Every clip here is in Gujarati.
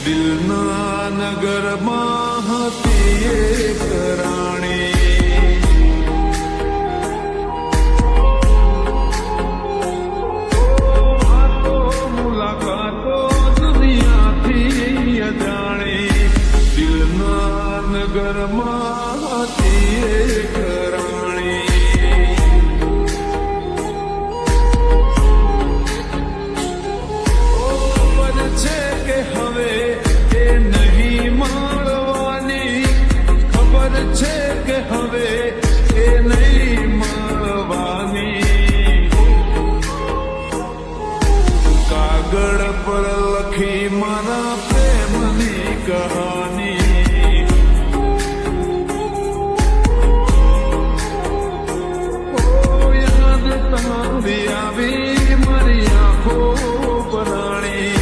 દિલના નગરમાં હતી એક રાણી. વાતો મુલાકાતો દુનિયાથી અજાણી. દિલના નગરમાં હતી એક રાણી. હવે એ નહીં મળવાની. કાગળ પર લખી મારા પ્રેમની કહાની. યાદ તારી આવી મારી આંખો પરાણી.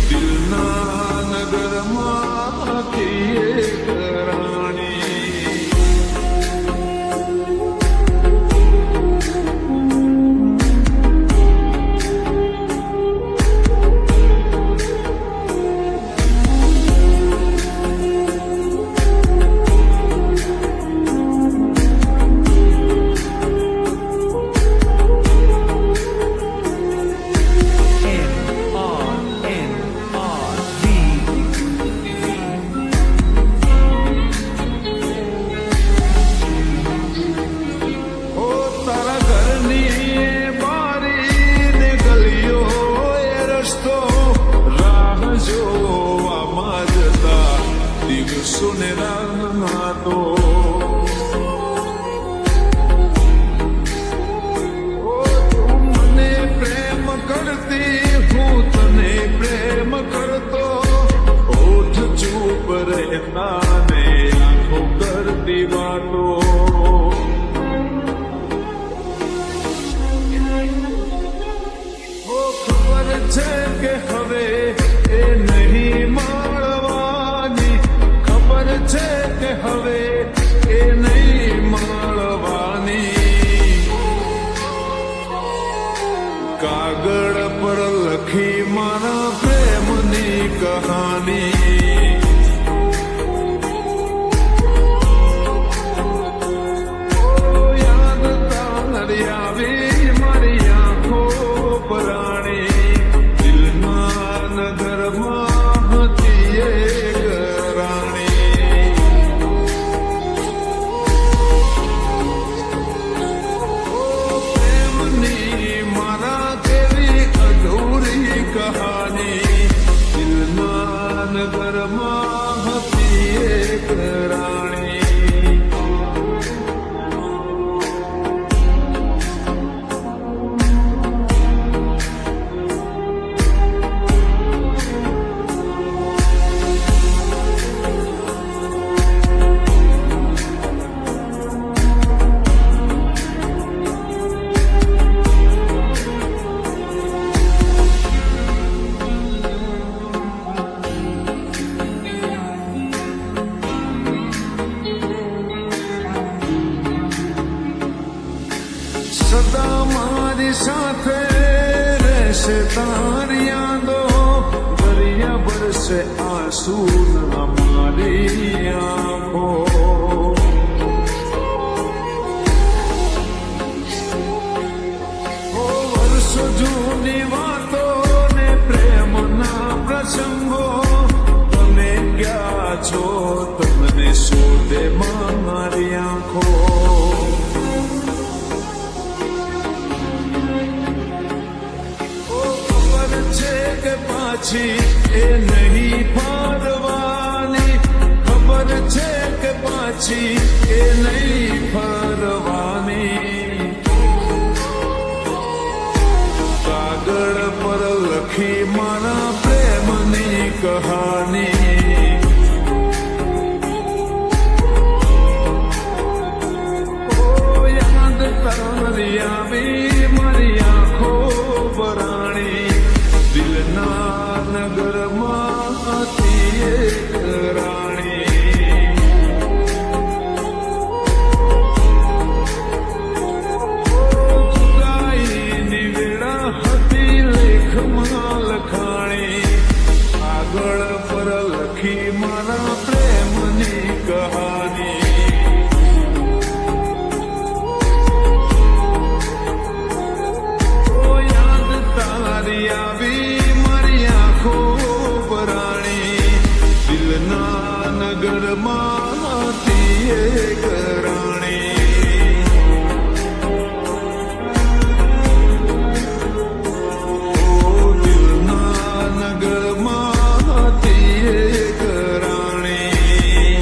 દિલના નગરમાંથી એક રાણી. સુનેરા તો મને પ્રેમ કરતી, હું તને પ્રેમ કરતો. ઓઠ ચૂપ રહેતા ને આંખો કરતી વાતો. ખબર છે કે હવે એ નહીં મળવાની. ખબર છે કે હવે એ નહીં મળવાની. કાગળ પર લખી મારા પ્રેમની કહાની. યાદ તારી આવી મારી આંખો પરાણી. દિલના નગરમાં હતી એક રાણી. મારા કેવી અધૂરી કહાની. દિલના નગરમાં હતી એક રાણી. સદા મારી સાથે રહેશે તારી યાદો. દરિયા બરસે આંસુ ના મારી આંખો. વર્ષો જૂની વાતો ને પ્રેમના પ્રસંગો. તમે ક્યાં છો તમને શોધે મારી આંખો. કે પાછી એ નહીં ફરવાની. ખબર છે કે પાછી એ નહીં ફરવાની. કાગળ પર લખી મારા પ્રેમની કહાની યાદ તારી આવી મારી આંખો બરાણી દિલના નગરમાં હતી એક રાણી જુદાઈની વેળા હતી લેખમાં લખાણી આગળ પર લખી મારા પ્રેમની કહાની તારી આવી મારી આંખો બરાણી દિલના નગરમાં હતી એક રાણી ઓ દિલના નગરમાં હતી એક રાણી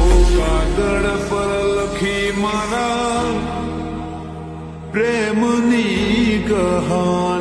ઓ કાગળ પર લખી મારા પ્રેમની કહાની